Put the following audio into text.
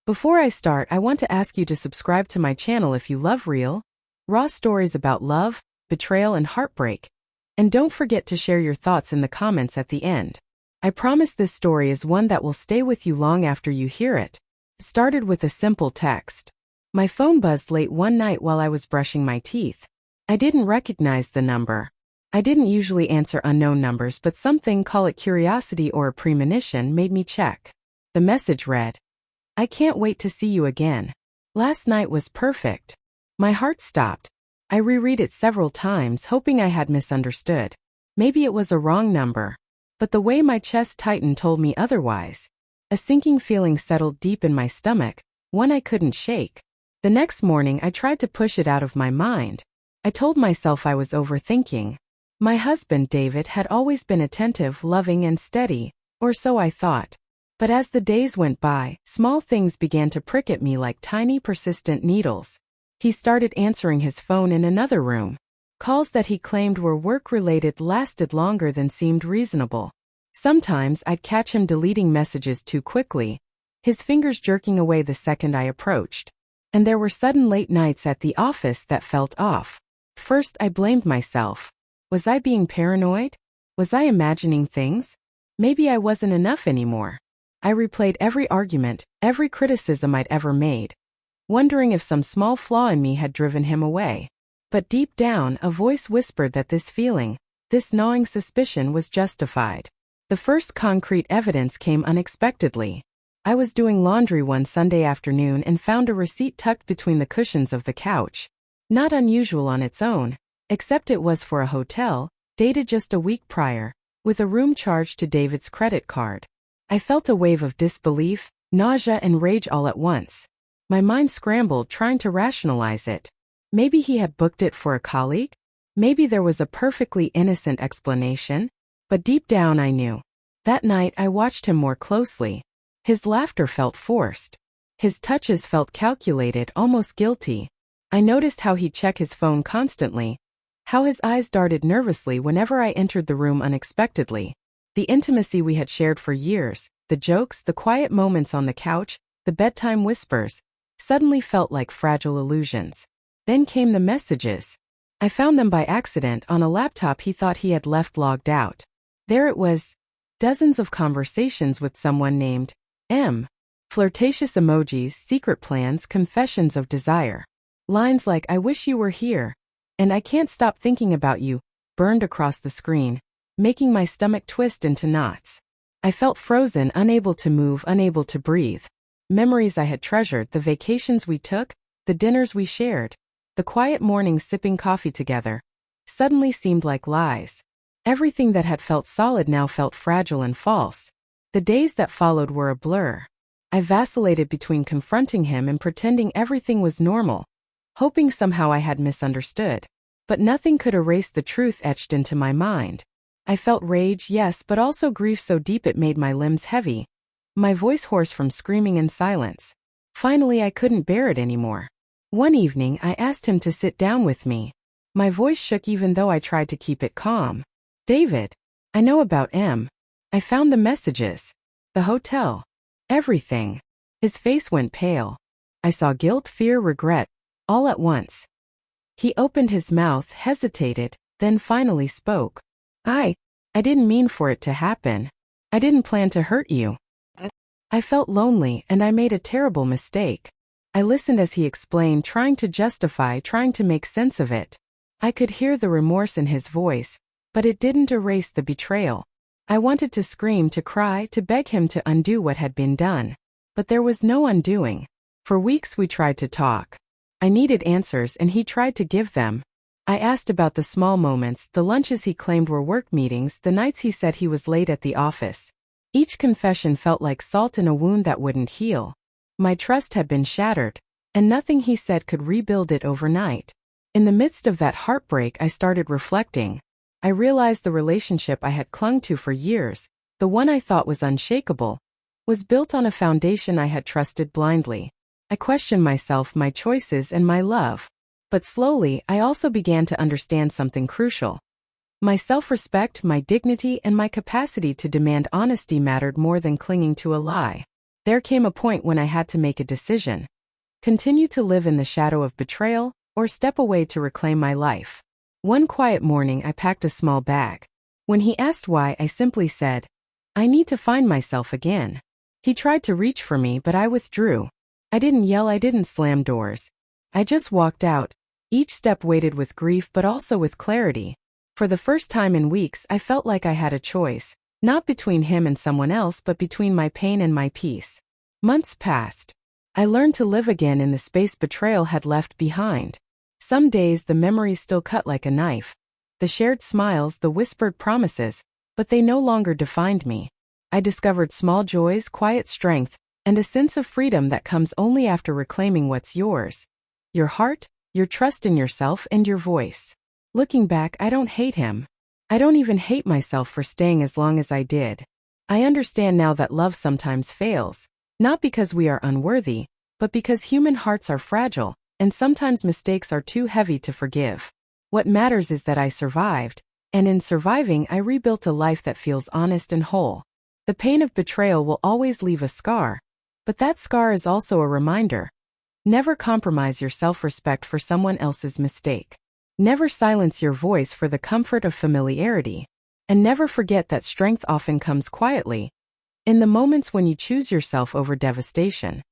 Before I start, I want to ask you to subscribe to my channel if you love real, raw stories about love, betrayal, and heartbreak. And don't forget to share your thoughts in the comments at the end. I promise this story is one that will stay with you long after you hear it. Started with a simple text. My phone buzzed late one night while I was brushing my teeth. I didn't recognize the number. I didn't usually answer unknown numbers, but something, call it curiosity or a premonition, made me check. The message read, "I can't wait to see you again. Last night was perfect." My heart stopped. I reread it several times, hoping I had misunderstood. Maybe it was a wrong number. But the way my chest tightened told me otherwise. A sinking feeling settled deep in my stomach, one I couldn't shake. The next morning I tried to push it out of my mind. I told myself I was overthinking. My husband, David, had always been attentive, loving, and steady, or so I thought. But as the days went by, small things began to prick at me like tiny, persistent needles. He started answering his phone in another room. Calls that he claimed were work-related lasted longer than seemed reasonable. Sometimes I'd catch him deleting messages too quickly, his fingers jerking away the second I approached. And there were sudden late nights at the office that felt off. First, I blamed myself. Was I being paranoid? Was I imagining things? Maybe I wasn't enough anymore. I replayed every argument, every criticism I'd ever made, wondering if some small flaw in me had driven him away. But deep down, a voice whispered that this feeling, this gnawing suspicion, was justified. The first concrete evidence came unexpectedly. I was doing laundry one Sunday afternoon and found a receipt tucked between the cushions of the couch. Not unusual on its own, except it was for a hotel, dated just a week prior, with a room charged to David's credit card. I felt a wave of disbelief, nausea, and rage all at once. My mind scrambled, trying to rationalize it. Maybe he had booked it for a colleague? Maybe there was a perfectly innocent explanation? But deep down I knew. That night I watched him more closely. His laughter felt forced. His touches felt calculated, almost guilty. I noticed how he'd check his phone constantly, how his eyes darted nervously whenever I entered the room unexpectedly. The intimacy we had shared for years, the jokes, the quiet moments on the couch, the bedtime whispers, suddenly felt like fragile illusions. Then came the messages. I found them by accident on a laptop he thought he had left logged out. There it was. Dozens of conversations with someone named M. Flirtatious emojis, secret plans, confessions of desire. Lines like, "I wish you were here," and "I can't stop thinking about you," burned across the screen, making my stomach twist into knots. I felt frozen, unable to move, unable to breathe. Memories I had treasured, the vacations we took, the dinners we shared, the quiet mornings sipping coffee together, suddenly seemed like lies. Everything that had felt solid now felt fragile and false. The days that followed were a blur. I vacillated between confronting him and pretending everything was normal, hoping somehow I had misunderstood. But nothing could erase the truth etched into my mind. I felt rage, yes, but also grief so deep it made my limbs heavy, my voice hoarse from screaming in silence. Finally, I couldn't bear it anymore. One evening, I asked him to sit down with me. My voice shook even though I tried to keep it calm. "David, I know about M. I found the messages. The hotel. Everything." His face went pale. I saw guilt, fear, regret, all at once. He opened his mouth, hesitated, then finally spoke. I didn't mean for it to happen. I didn't plan to hurt you. I felt lonely, and I made a terrible mistake. I listened as he explained, trying to justify, trying to make sense of it. I could hear the remorse in his voice, but it didn't erase the betrayal. I wanted to scream, to cry, to beg him to undo what had been done. But there was no undoing. For weeks we tried to talk. I needed answers and he tried to give them. I asked about the small moments, the lunches he claimed were work meetings, the nights he said he was late at the office. Each confession felt like salt in a wound that wouldn't heal. My trust had been shattered, and nothing he said could rebuild it overnight. In the midst of that heartbreak, I started reflecting. I realized the relationship I had clung to for years, the one I thought was unshakable, was built on a foundation I had trusted blindly. I questioned myself, my choices, and my love. But slowly, I also began to understand something crucial. My self-respect, my dignity, and my capacity to demand honesty mattered more than clinging to a lie. There came a point when I had to make a decision. Continue to live in the shadow of betrayal, or step away to reclaim my life. One quiet morning I packed a small bag. When he asked why, I simply said, I need to find myself again. He tried to reach for me, but I withdrew. I didn't yell, I didn't slam doors. I just walked out, each step weighted with grief but also with clarity. For the first time in weeks, I felt like I had a choice, not between him and someone else but between my pain and my peace. Months passed. I learned to live again in the space betrayal had left behind. Some days the memories still cut like a knife. The shared smiles, the whispered promises, but they no longer defined me. I discovered small joys, quiet strength, and a sense of freedom that comes only after reclaiming what's yours. Your heart, your trust in yourself, and your voice. Looking back, I don't hate him. I don't even hate myself for staying as long as I did. I understand now that love sometimes fails, not because we are unworthy, but because human hearts are fragile, and sometimes mistakes are too heavy to forgive. What matters is that I survived, and in surviving I rebuilt a life that feels honest and whole. The pain of betrayal will always leave a scar, but that scar is also a reminder. Never compromise your self-respect for someone else's mistake. Never silence your voice for the comfort of familiarity. And never forget that strength often comes quietly, in the moments when you choose yourself over devastation.